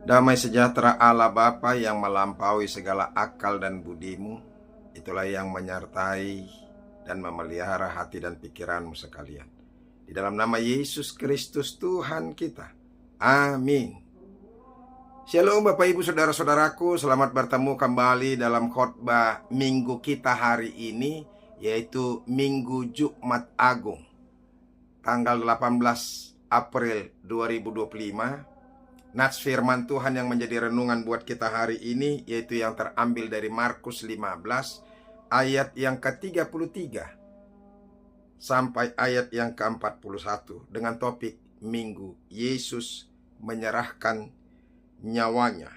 Damai sejahtera Allah Bapa yang melampaui segala akal dan budimu, itulah yang menyertai dan memelihara hati dan pikiranmu sekalian. Di dalam nama Yesus Kristus Tuhan kita. Amin. Shalom Bapak Ibu Saudara-saudaraku, selamat bertemu kembali dalam khotbah minggu kita hari ini, yaitu Minggu Jumat Agung, tanggal 18 April 2025. Nats firman Tuhan yang menjadi renungan buat kita hari ini yaitu yang terambil dari Markus 15 ayat yang ke-33 sampai ayat yang ke-41 dengan topik Minggu Yesus menyerahkan nyawanya.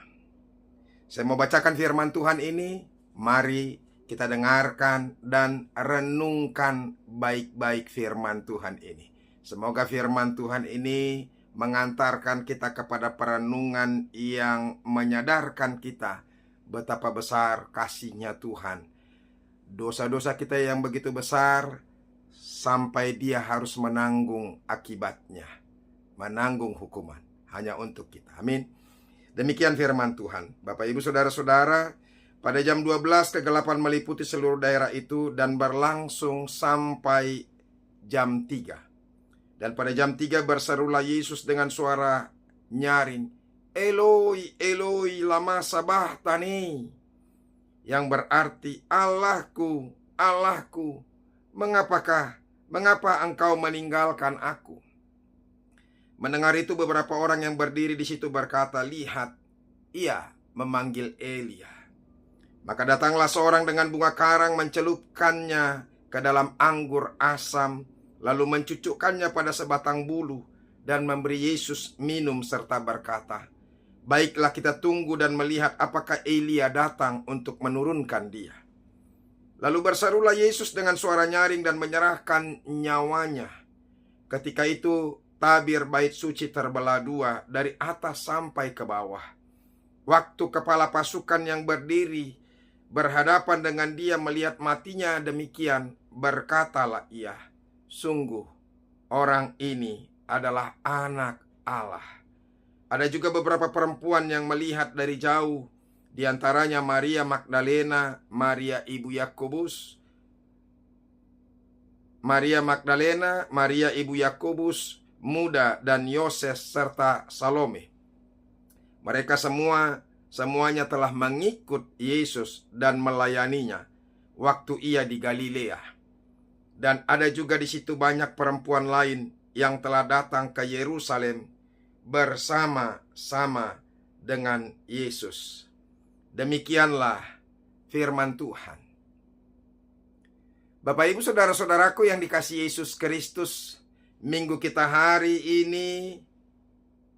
Saya mau bacakan firman Tuhan ini, mari kita dengarkan dan renungkan baik-baik firman Tuhan ini. Semoga firman Tuhan ini mengantarkan kita kepada perenungan yang menyadarkan kita betapa besar kasih-Nya Tuhan. Dosa-dosa kita yang begitu besar sampai Dia harus menanggung akibatnya, menanggung hukuman hanya untuk kita. Amin. Demikian firman Tuhan. Bapak Ibu Saudara-saudara, pada jam 12 kegelapan meliputi seluruh daerah itu dan berlangsung sampai jam 3. Dan pada jam 3 berserulah Yesus dengan suara nyaring, Eloi, Eloi, lama sabachthani, yang berarti, Allahku, Allahku, mengapa engkau meninggalkan aku? Mendengar itu beberapa orang yang berdiri di situ berkata, lihat, ia memanggil Elia. Maka datanglah seorang dengan bunga karang mencelupkannya ke dalam anggur asam, lalu mencucukkannya pada sebatang bulu dan memberi Yesus minum serta berkata, baiklah kita tunggu dan melihat apakah Elia datang untuk menurunkan dia. Lalu berserulah Yesus dengan suara nyaring dan menyerahkan nyawanya. Ketika itu tabir bait suci terbelah dua dari atas sampai ke bawah. Waktu kepala pasukan yang berdiri berhadapan dengan dia melihat matinya demikian, berkatalah ia, sungguh, orang ini adalah anak Allah. Ada juga beberapa perempuan yang melihat dari jauh, di antaranya Maria Magdalena, Maria ibu Yakobus, Maria ibu Yakobus muda dan Yoses serta Salome. Mereka semuanya telah mengikut Yesus dan melayaninya waktu ia di Galilea. Dan ada juga di situ banyak perempuan lain yang telah datang ke Yerusalem bersama-sama dengan Yesus. Demikianlah firman Tuhan. Bapak Ibu Saudara-saudaraku yang dikasihi Yesus Kristus, minggu kita hari ini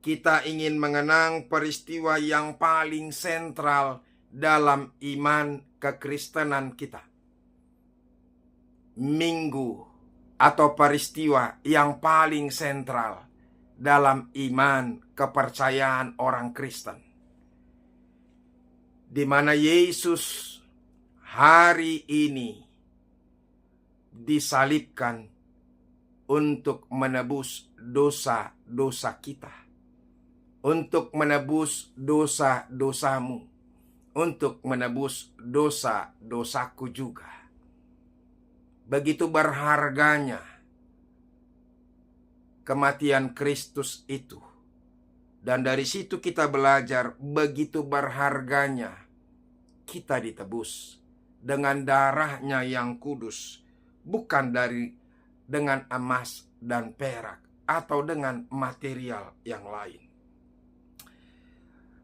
kita ingin mengenang peristiwa yang paling sentral dalam iman kekristenan kita. Minggu atau peristiwa yang paling sentral dalam iman kepercayaan orang Kristen, di mana Yesus hari ini disalibkan untuk menebus dosa-dosa kita, untuk menebus dosa-dosamu, untuk menebus dosa-dosaku juga. Begitu berharganya kematian Kristus itu. Dan dari situ kita belajar begitu berharganya kita ditebus dengan darahnya yang kudus, bukan dengan emas dan perak atau dengan material yang lain.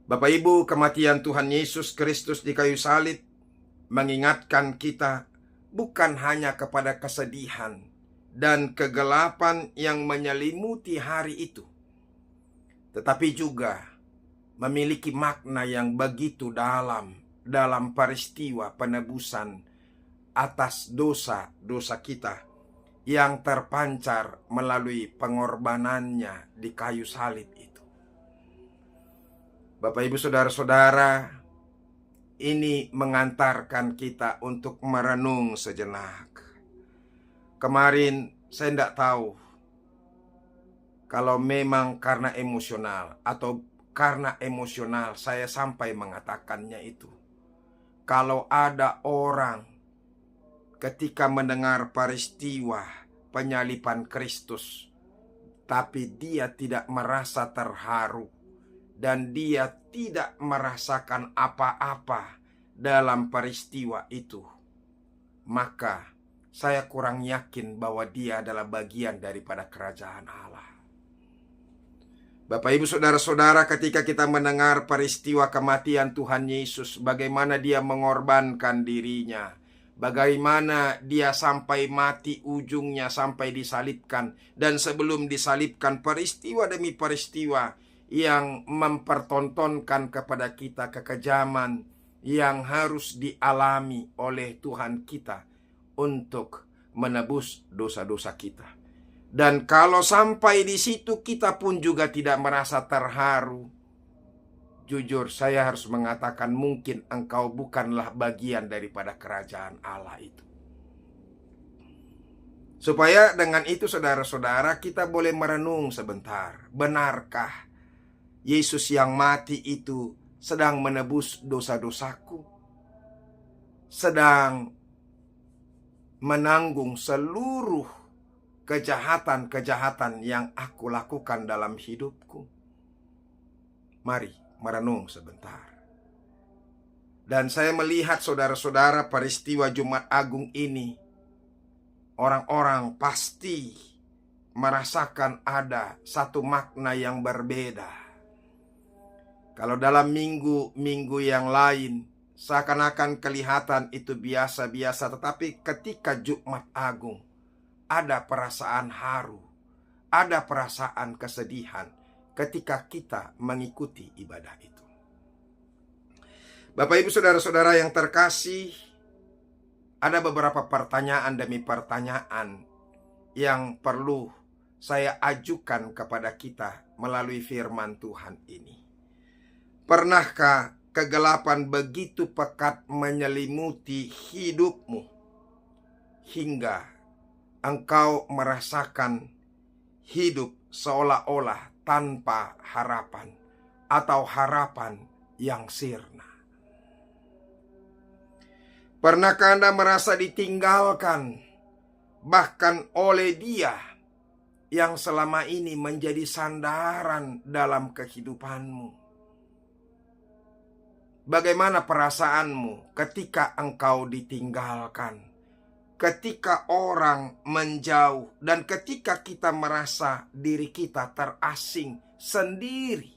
Bapak Ibu, kematian Tuhan Yesus Kristus di kayu salib mengingatkan kita bukan hanya kepada kesedihan dan kegelapan yang menyelimuti hari itu, tetapi juga memiliki makna yang begitu dalam peristiwa penebusan atas dosa-dosa kita yang terpancar melalui pengorbanannya di kayu salib itu. Bapak Ibu Saudara-saudara, ini mengantarkan kita untuk merenung sejenak. Kemarin saya tidak tahu kalau memang karena emosional atau karena emosional saya sampai mengatakannya itu. Kalau ada orang ketika mendengar peristiwa penyaliban Kristus, tapi dia tidak merasa terharu dan dia tidak merasakan apa-apa dalam peristiwa itu, maka saya kurang yakin bahwa dia adalah bagian daripada kerajaan Allah. Bapak, Ibu, Saudara-saudara, ketika kita mendengar peristiwa kematian Tuhan Yesus, bagaimana dia mengorbankan dirinya, bagaimana dia sampai mati ujungnya, sampai disalibkan, dan sebelum disalibkan peristiwa demi peristiwa yang mempertontonkan kepada kita kekejaman yang harus dialami oleh Tuhan kita untuk menebus dosa-dosa kita. Dan kalau sampai di situ kita pun juga tidak merasa terharu, jujur saya harus mengatakan mungkin engkau bukanlah bagian daripada kerajaan Allah itu. Supaya dengan itu saudara-saudara kita boleh merenung sebentar. Benarkah Yesus yang mati itu sedang menebus dosa-dosaku? Sedang menanggung seluruh kejahatan-kejahatan yang aku lakukan dalam hidupku? Mari merenung sebentar. Dan saya melihat saudara-saudara peristiwa Jumat Agung ini, orang-orang pasti merasakan ada satu makna yang berbeda. Kalau dalam minggu-minggu yang lain seakan-akan kelihatan itu biasa-biasa, tetapi ketika Jumat Agung ada perasaan haru, ada perasaan kesedihan ketika kita mengikuti ibadah itu. Bapak, Ibu, Saudara-saudara yang terkasih, ada beberapa pertanyaan demi pertanyaan yang perlu saya ajukan kepada kita melalui firman Tuhan ini. Pernahkah kegelapan begitu pekat menyelimuti hidupmu hingga engkau merasakan hidup seolah-olah tanpa harapan atau harapan yang sirna? Pernahkah Anda merasa ditinggalkan bahkan oleh Dia yang selama ini menjadi sandaran dalam kehidupanmu? Bagaimana perasaanmu ketika engkau ditinggalkan? Ketika orang menjauh dan ketika kita merasa diri kita terasing sendiri.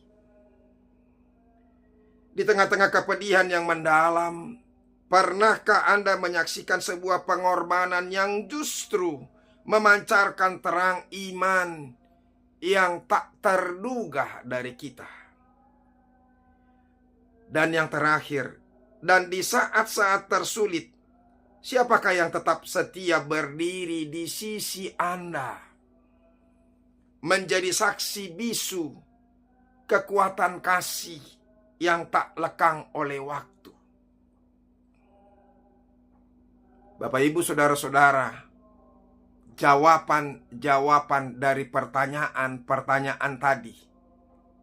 Di tengah-tengah kepedihan yang mendalam, pernahkah Anda menyaksikan sebuah pengorbanan yang justru memancarkan terang iman yang tak terduga dari kita? Dan yang terakhir, dan di saat-saat tersulit, siapakah yang tetap setia berdiri di sisi Anda, menjadi saksi bisu kekuatan kasih yang tak lekang oleh waktu? Bapak, Ibu, Saudara-saudara, jawaban-jawaban dari pertanyaan-pertanyaan tadi,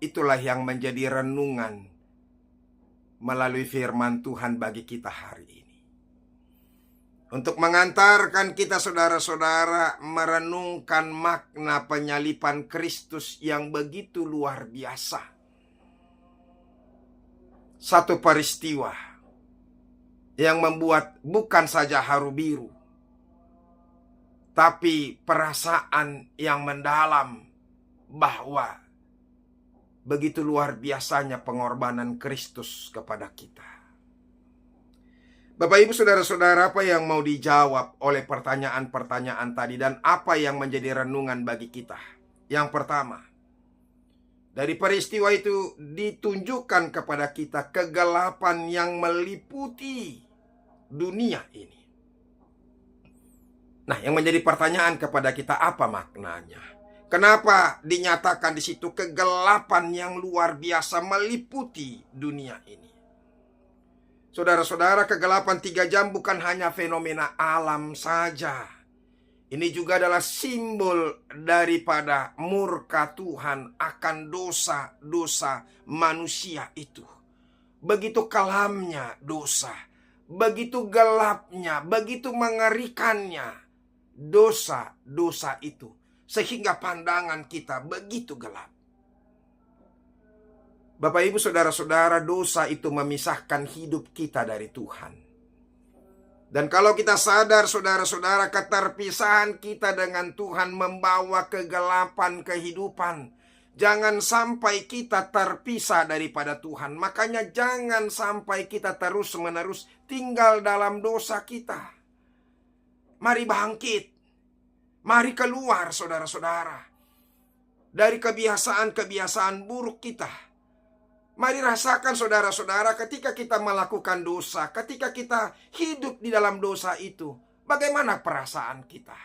itulah yang menjadi renungan melalui firman Tuhan bagi kita hari ini. Untuk mengantarkan kita saudara-saudara merenungkan makna penyaliban Kristus yang begitu luar biasa. Satu peristiwa yang membuat bukan saja haru biru, tapi perasaan yang mendalam bahwa begitu luar biasanya pengorbanan Kristus kepada kita. Bapak, Ibu, Saudara-saudara, apa yang mau dijawab oleh pertanyaan-pertanyaan tadi dan apa yang menjadi renungan bagi kita? Yang pertama, dari peristiwa itu ditunjukkan kepada kita kegelapan yang meliputi dunia ini. Nah, yang menjadi pertanyaan kepada kita, apa maknanya? Kenapa dinyatakan di situ kegelapan yang luar biasa meliputi dunia ini? Saudara-saudara, kegelapan 3 jam bukan hanya fenomena alam saja. Ini juga adalah simbol daripada murka Tuhan akan dosa-dosa manusia itu. Begitu kelamnya dosa, begitu gelapnya, begitu mengerikannya dosa-dosa itu, sehingga pandangan kita begitu gelap. Bapak, Ibu, saudara-saudara, dosa itu memisahkan hidup kita dari Tuhan. Dan kalau kita sadar, saudara-saudara, keterpisahan kita dengan Tuhan membawa kegelapan kehidupan. Jangan sampai kita terpisah daripada Tuhan. Makanya jangan sampai kita terus-menerus tinggal dalam dosa kita. Mari bangkit. Mari keluar, saudara-saudara, dari kebiasaan-kebiasaan buruk kita. Mari rasakan, saudara-saudara, ketika kita melakukan dosa, ketika kita hidup di dalam dosa itu, bagaimana perasaan kita?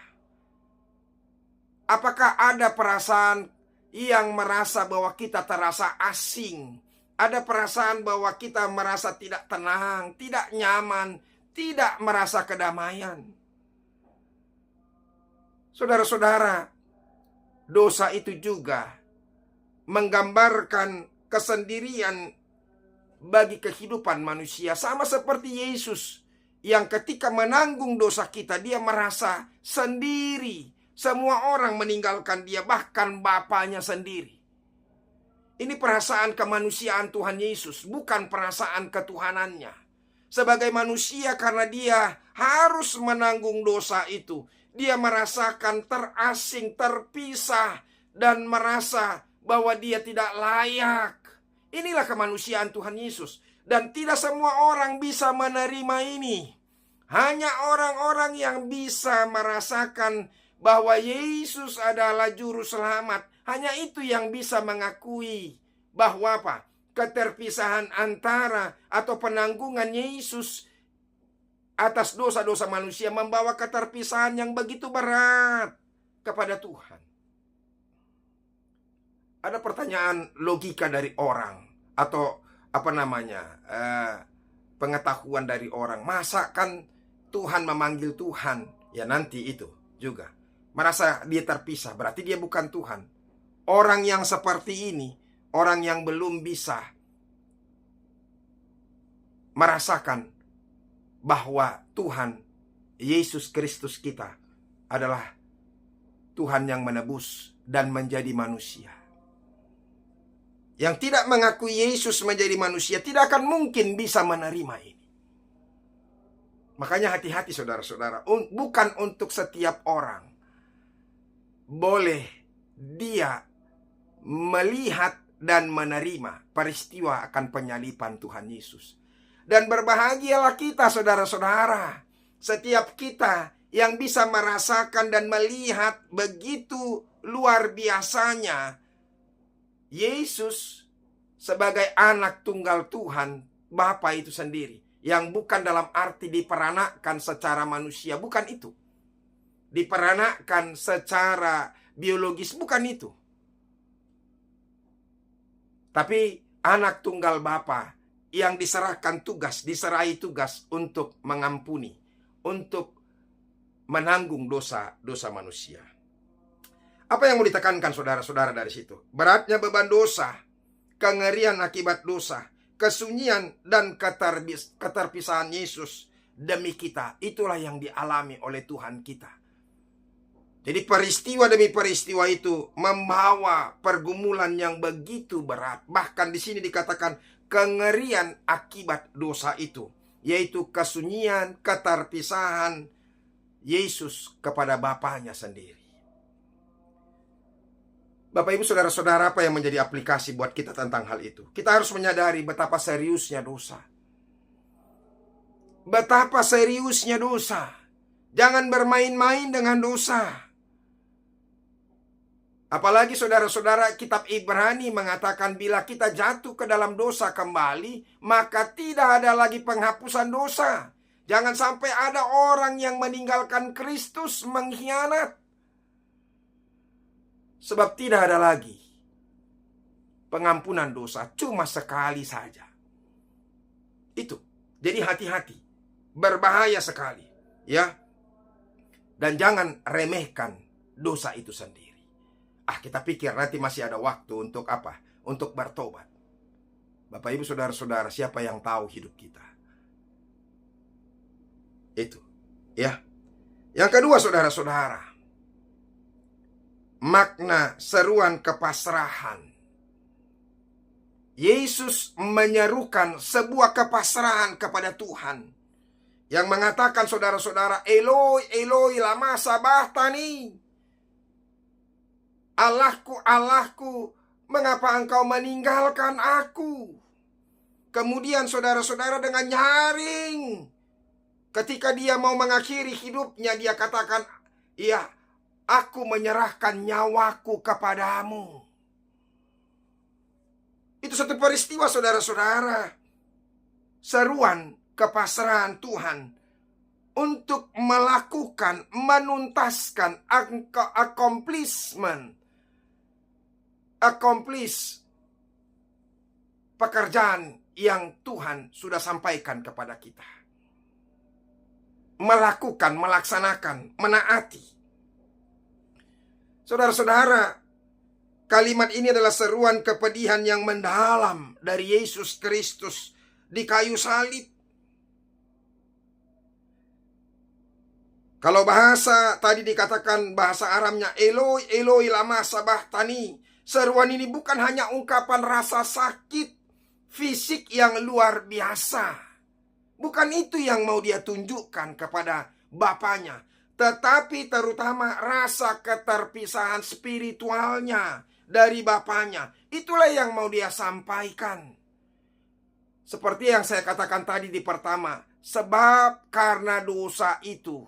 Apakah ada perasaan yang merasa bahwa kita terasa asing? Ada perasaan bahwa kita merasa tidak tenang, tidak nyaman, tidak merasa kedamaian? Saudara-saudara, dosa itu juga menggambarkan kesendirian bagi kehidupan manusia. Sama seperti Yesus yang ketika menanggung dosa kita, dia merasa sendiri. Semua orang meninggalkan dia, bahkan Bapaknya sendiri. Ini perasaan kemanusiaan Tuhan Yesus, bukan perasaan ketuhanannya. Sebagai manusia, karena dia harus menanggung dosa itu, dia merasakan terasing, terpisah, dan merasa bahwa dia tidak layak. Inilah kemanusiaan Tuhan Yesus. Dan tidak semua orang bisa menerima ini. Hanya orang-orang yang bisa merasakan bahwa Yesus adalah juru selamat. Hanya itu yang bisa mengakui bahwa apa? Keterpisahan antara atau penanggungan Yesus atas dosa-dosa manusia membawa keterpisahan yang begitu berat kepada Tuhan. Ada pertanyaan logika dari orang atau pengetahuan dari orang. Masa kan Tuhan memanggil Tuhan? Ya nanti itu juga merasa dia terpisah, berarti dia bukan Tuhan. Orang yang seperti ini, orang yang belum bisa merasakan bahwa Tuhan Yesus Kristus kita adalah Tuhan yang menebus dan menjadi manusia. Yang tidak mengakui Yesus menjadi manusia tidak akan mungkin bisa menerima ini. Makanya hati-hati, saudara-saudara. Bukan untuk setiap orang boleh dia melihat dan menerima peristiwa akan penyaliban Tuhan Yesus. Dan berbahagialah kita, saudara-saudara, setiap kita yang bisa merasakan dan melihat begitu luar biasanya Yesus sebagai anak tunggal Tuhan, Bapa itu sendiri. Yang bukan dalam arti diperanakkan secara manusia, bukan itu. Diperanakkan secara biologis, bukan itu. Tapi anak tunggal Bapa yang diserahi tugas untuk mengampuni, untuk menanggung dosa-dosa manusia. Apa yang mau ditekankan saudara-saudara dari situ? Beratnya beban dosa, kengerian akibat dosa, kesunyian dan keterpisahan Yesus demi kita. Itulah yang dialami oleh Tuhan kita. Jadi peristiwa demi peristiwa itu membawa pergumulan yang begitu berat. Bahkan di sini dikatakan kengerian akibat dosa itu, yaitu kesunyian, keterpisahan Yesus kepada Bapaknya sendiri. Bapak, Ibu, saudara-saudara, apa yang menjadi aplikasi buat kita tentang hal itu? Kita harus menyadari betapa seriusnya dosa. Betapa seriusnya dosa. Jangan bermain-main dengan dosa. Apalagi saudara-saudara, kitab Ibrani mengatakan bila kita jatuh ke dalam dosa kembali, maka tidak ada lagi penghapusan dosa. Jangan sampai ada orang yang meninggalkan Kristus mengkhianat. Sebab tidak ada lagi pengampunan dosa, cuma sekali saja. Itu. Jadi hati-hati. Berbahaya sekali, ya. Dan jangan remehkan dosa itu sendiri. Kita pikir nanti masih ada waktu untuk apa? Untuk bertobat. Bapak Ibu Saudara-saudara, siapa yang tahu hidup kita? Itu, ya. Yang kedua, saudara-saudara, makna seruan kepasrahan. Yesus menyerukan sebuah kepasrahan kepada Tuhan, yang mengatakan, saudara-saudara, Eloi, Eloi, lama sabachthani. Allahku, Allahku, mengapa engkau meninggalkan aku? Kemudian saudara-saudara, dengan nyaring, ketika dia mau mengakhiri hidupnya, dia katakan, iya, aku menyerahkan nyawaku kepadamu. Itu satu peristiwa, saudara-saudara. Seruan kepasrahan Tuhan untuk melakukan, menuntaskan, accomplish pekerjaan yang Tuhan sudah sampaikan kepada kita. Melakukan, melaksanakan, menaati. Saudara-saudara, kalimat ini adalah seruan kepedihan yang mendalam dari Yesus Kristus di kayu salib. Kalau bahasa tadi dikatakan bahasa Aramnya, Eloi, Eloi, lama sabachthani. Seruan ini bukan hanya ungkapan rasa sakit fisik yang luar biasa. Bukan itu yang mau dia tunjukkan kepada Bapaknya. Tetapi terutama rasa keterpisahan spiritualnya dari Bapaknya. Itulah yang mau dia sampaikan. Seperti yang saya katakan tadi di pertama. Sebab karena dosa itu,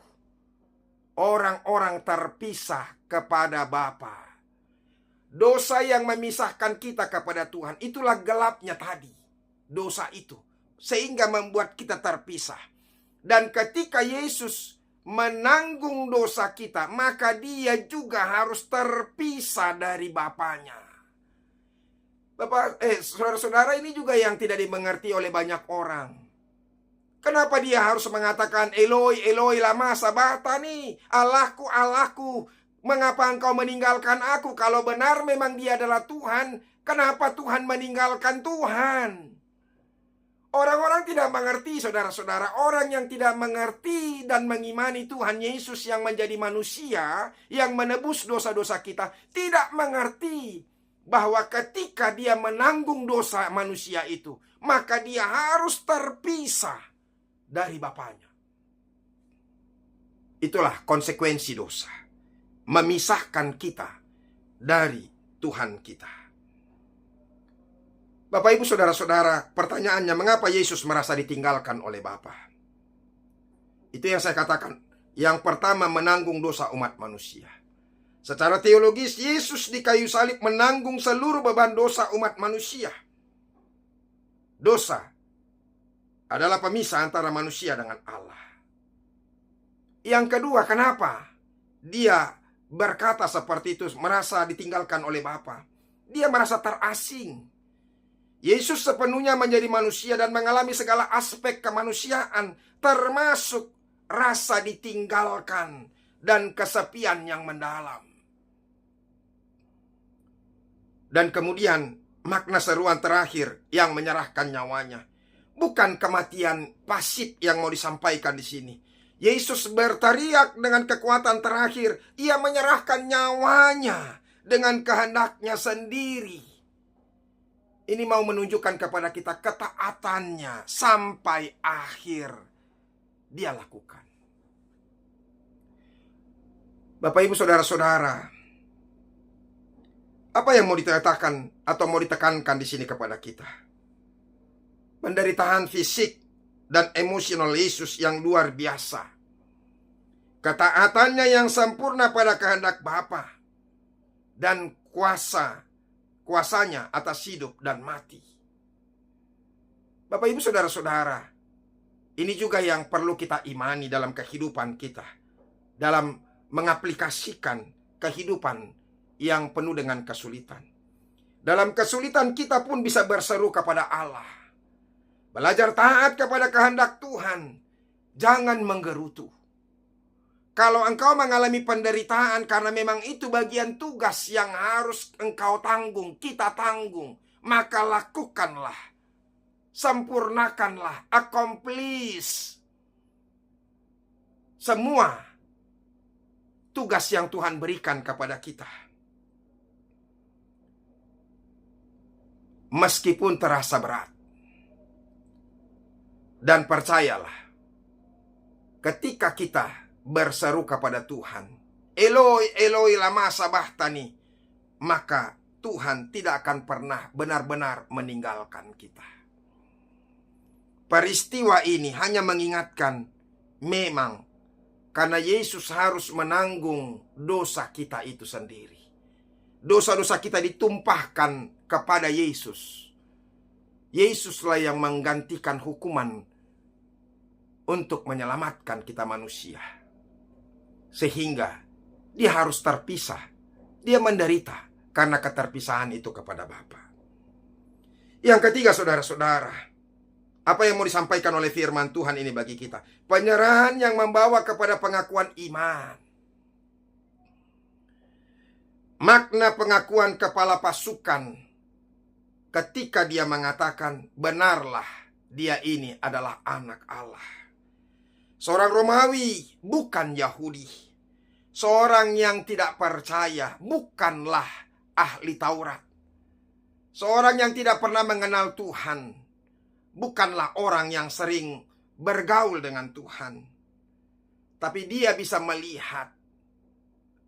orang-orang terpisah kepada Bapa. Dosa yang memisahkan kita kepada Tuhan, itulah gelapnya tadi. Dosa itu. Sehingga membuat kita terpisah. Dan ketika Yesus menanggung dosa kita, maka dia juga harus terpisah dari Bapaknya. Saudara-saudara, ini juga yang tidak dimengerti oleh banyak orang. Kenapa dia harus mengatakan, Eloi, Eloi, lama sabachthani. Allahku, Allahku, mengapa engkau meninggalkan aku? Kalau benar memang dia adalah Tuhan, kenapa Tuhan meninggalkan Tuhan? Orang-orang tidak mengerti, saudara-saudara. Orang yang tidak mengerti dan mengimani Tuhan Yesus yang menjadi manusia, yang menebus dosa-dosa kita, tidak mengerti bahwa ketika dia menanggung dosa manusia itu, maka dia harus terpisah dari Bapaknya. Itulah konsekuensi dosa. Memisahkan kita dari Tuhan kita. Bapak Ibu Saudara-saudara, pertanyaannya, mengapa Yesus merasa ditinggalkan oleh Bapa? Itu yang saya katakan. Yang pertama, menanggung dosa umat manusia. Secara teologis, Yesus di kayu salib menanggung seluruh beban dosa umat manusia. Dosa adalah pemisah antara manusia dengan Allah. Yang kedua, kenapa dia berkata seperti itu, merasa ditinggalkan oleh Bapa? Dia merasa terasing. Yesus sepenuhnya menjadi manusia dan mengalami segala aspek kemanusiaan, termasuk rasa ditinggalkan dan kesepian yang mendalam. Dan kemudian makna seruan terakhir yang menyerahkan nyawanya. Bukan kematian pasif yang mau disampaikan di sini. Yesus berteriak dengan kekuatan terakhir. Ia menyerahkan nyawanya dengan kehendaknya sendiri. Ini mau menunjukkan kepada kita ketaatannya sampai akhir dia lakukan. Bapak Ibu Saudara-saudara, apa yang mau dikatakan atau mau ditekankan di sini kepada kita? Penderitaan fisik dan emosional Yesus yang luar biasa. Ketaatannya yang sempurna pada kehendak Bapa dan kuasanya atas hidup dan mati. Bapak Ibu Saudara-saudara, ini juga yang perlu kita imani dalam kehidupan kita, dalam mengaplikasikan kehidupan yang penuh dengan kesulitan. Dalam kesulitan kita pun bisa berseru kepada Allah. Belajar taat kepada kehendak Tuhan. Jangan menggerutu. Kalau engkau mengalami penderitaan karena memang itu bagian tugas yang harus engkau tanggung, kita tanggung, maka lakukanlah, sempurnakanlah, accomplish semua tugas yang Tuhan berikan kepada kita. Meskipun terasa berat. Dan percayalah, ketika kita berseru kepada Tuhan, Eloi, Eloi lama sabachthani, maka Tuhan tidak akan pernah benar-benar meninggalkan kita. Peristiwa ini hanya mengingatkan, memang karena Yesus harus menanggung dosa kita itu sendiri. Dosa-dosa kita ditumpahkan kepada Yesus. Yesuslah yang menggantikan hukuman untuk menyelamatkan kita manusia. Sehingga dia harus terpisah. Dia menderita karena keterpisahan itu kepada Bapa. Yang ketiga, saudara-saudara, apa yang mau disampaikan oleh firman Tuhan ini bagi kita? Penyerahan yang membawa kepada pengakuan iman. Makna pengakuan kepala pasukan ketika dia mengatakan, benarlah dia ini adalah anak Allah. Seorang Romawi, bukan Yahudi. Seorang yang tidak percaya, bukanlah ahli Taurat. Seorang yang tidak pernah mengenal Tuhan, bukanlah orang yang sering bergaul dengan Tuhan. Tapi dia bisa melihat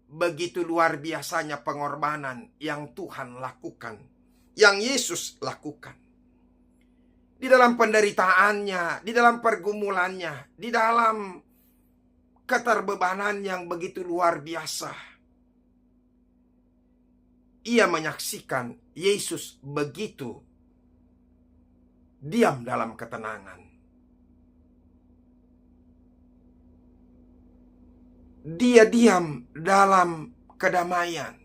begitu luar biasanya pengorbanan yang Tuhan lakukan, yang Yesus lakukan. Di dalam penderitaannya, di dalam pergumulannya, di dalam keterbebanan yang begitu luar biasa. Ia menyaksikan Yesus begitu diam dalam ketenangan. Dia diam dalam kedamaian.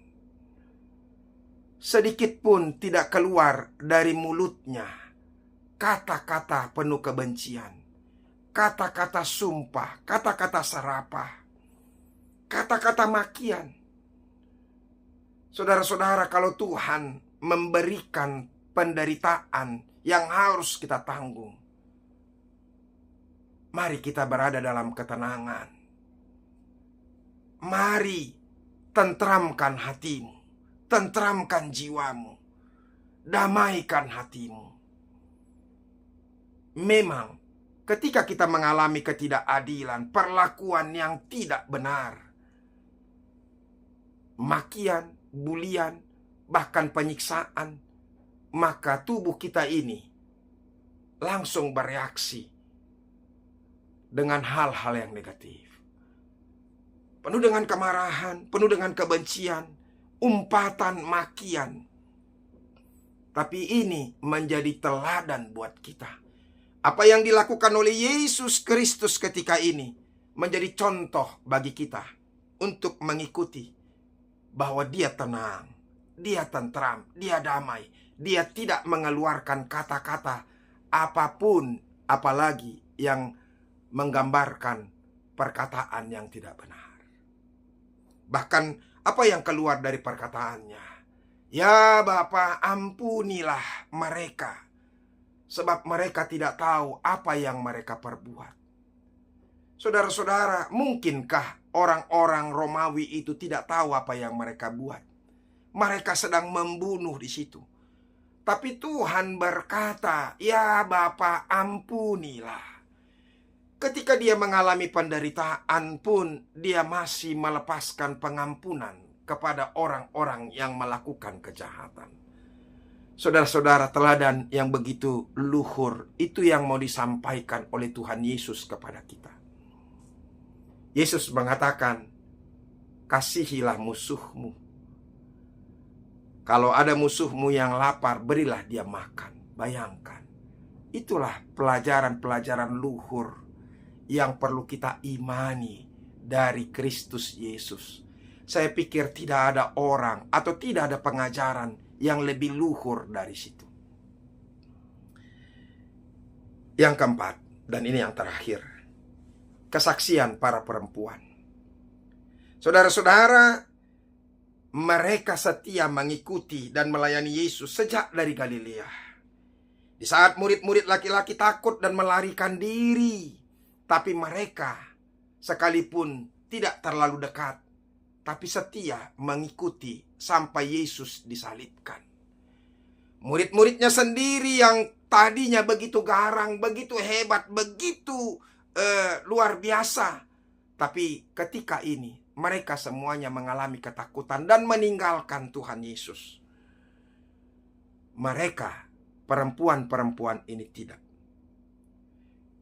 Sedikit pun tidak keluar dari mulutnya kata-kata penuh kebencian. Kata-kata sumpah, kata-kata serapah, kata-kata makian. Saudara-saudara, kalau Tuhan memberikan penderitaan yang harus kita tanggung, mari kita berada dalam ketenangan. Mari tentramkan hatimu, tentramkan jiwamu, damaikan hatimu. Memang ketika kita mengalami ketidakadilan, perlakuan yang tidak benar, makian, bulian, bahkan penyiksaan, maka tubuh kita ini langsung bereaksi dengan hal-hal yang negatif. Penuh dengan kemarahan, penuh dengan kebencian, umpatan, makian. Tapi ini menjadi teladan buat kita. Apa yang dilakukan oleh Yesus Kristus ketika ini menjadi contoh bagi kita untuk mengikuti bahwa dia tenang, dia tentram, dia damai, dia tidak mengeluarkan kata-kata apapun, apalagi yang menggambarkan perkataan yang tidak benar. Bahkan apa yang keluar dari perkataannya, ya Bapa, ampunilah mereka, sebab mereka tidak tahu apa yang mereka perbuat. Saudara-saudara, mungkinkah orang-orang Romawi itu tidak tahu apa yang mereka buat? Mereka sedang membunuh di situ. Tapi Tuhan berkata, ya Bapa, ampunilah. Ketika dia mengalami penderitaan pun, dia masih melepaskan pengampunan kepada orang-orang yang melakukan kejahatan. Saudara-saudara, teladan yang begitu luhur itu yang mau disampaikan oleh Tuhan Yesus kepada kita. Yesus mengatakan, kasihilah musuhmu. Kalau ada musuhmu yang lapar, berilah dia makan. Bayangkan, itulah pelajaran-pelajaran luhur yang perlu kita imani dari Kristus Yesus. Saya pikir tidak ada orang atau tidak ada pengajaran yang lebih luhur dari situ. Yang keempat, dan ini yang terakhir, kesaksian para perempuan. Saudara-saudara, mereka setia mengikuti dan melayani Yesus sejak dari Galilea. Di saat murid-murid laki-laki takut dan melarikan diri, tapi mereka sekalipun tidak terlalu dekat, tapi setia mengikuti sampai Yesus disalibkan. Murid-muridnya sendiri yang tadinya begitu garang, begitu hebat, begitu luar biasa, tapi ketika ini mereka semuanya mengalami ketakutan dan meninggalkan Tuhan Yesus. Mereka, perempuan-perempuan ini tidak.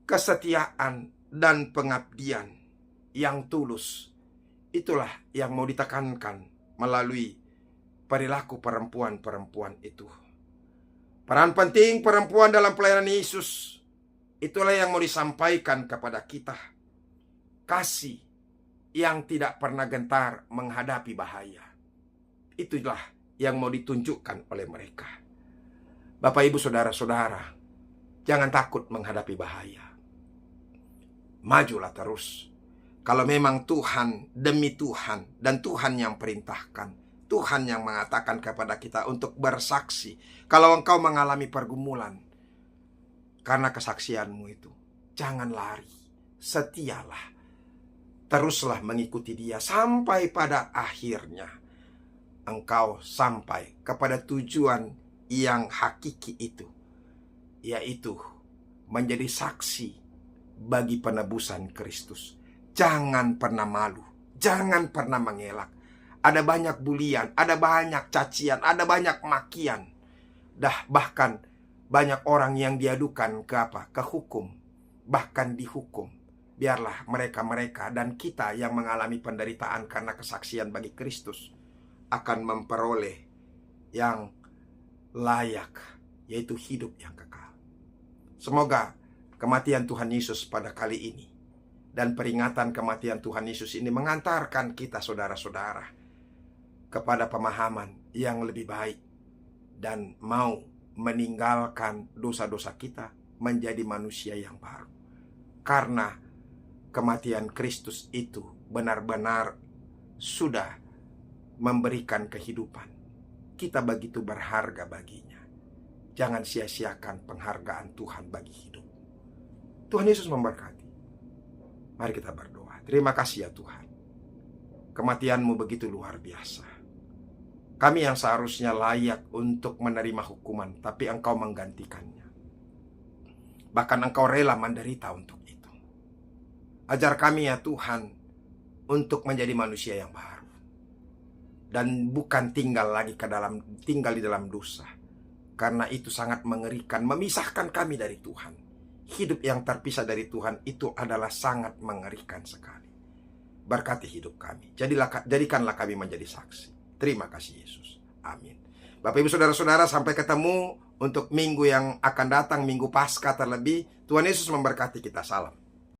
Kesetiaan dan pengabdian yang tulus, itulah yang mau ditekankan melalui perilaku perempuan-perempuan itu. Peran penting perempuan dalam pelayanan Yesus, itulah yang mau disampaikan kepada kita. Kasih yang tidak pernah gentar menghadapi bahaya. Itulah yang mau ditunjukkan oleh mereka. Bapak, Ibu, saudara-saudara, jangan takut menghadapi bahaya. Majulah terus. Kalau memang Tuhan demi Tuhan, dan Tuhan yang perintahkan, Tuhan yang mengatakan kepada kita untuk bersaksi. Kalau engkau mengalami pergumulan karena kesaksianmu itu, jangan lari, setialah. Teruslah mengikuti Dia sampai pada akhirnya engkau sampai kepada tujuan yang hakiki itu, yaitu menjadi saksi bagi penebusan Kristus. Jangan pernah malu, jangan pernah mengelak. Ada banyak bulian, ada banyak cacian, ada banyak makian. Bahkan banyak orang yang diadukan ke hukum, bahkan dihukum. Biarlah mereka-mereka dan kita yang mengalami penderitaan karena kesaksian bagi Kristus akan memperoleh yang layak, yaitu hidup yang kekal. Semoga kematian Tuhan Yesus pada kali ini dan peringatan kematian Tuhan Yesus ini mengantarkan kita, saudara-saudara, kepada pemahaman yang lebih baik dan mau meninggalkan dosa-dosa kita menjadi manusia yang baru. Karena kematian Kristus itu benar-benar sudah memberikan kehidupan. Kita begitu berharga baginya. Jangan sia-siakan penghargaan Tuhan bagi hidup. Tuhan Yesus memberkati. Mari kita berdoa. Terima kasih ya Tuhan. Kematian-Mu begitu luar biasa. Kami yang seharusnya layak untuk menerima hukuman, tapi Engkau menggantikannya. Bahkan Engkau rela menderita untuk itu. Ajar kami ya Tuhan untuk menjadi manusia yang baru. Dan bukan tinggal di dalam dosa. Karena itu sangat mengerikan, memisahkan kami dari Tuhan. Hidup yang terpisah dari Tuhan itu adalah sangat mengerikan sekali. Berkati hidup kami. Jadikanlah kami menjadi saksi. Terima kasih Yesus. Amin. Bapak, Ibu, saudara-saudara, sampai ketemu untuk minggu yang akan datang, Minggu Paskah terlebih. Tuhan Yesus memberkati kita. Salam.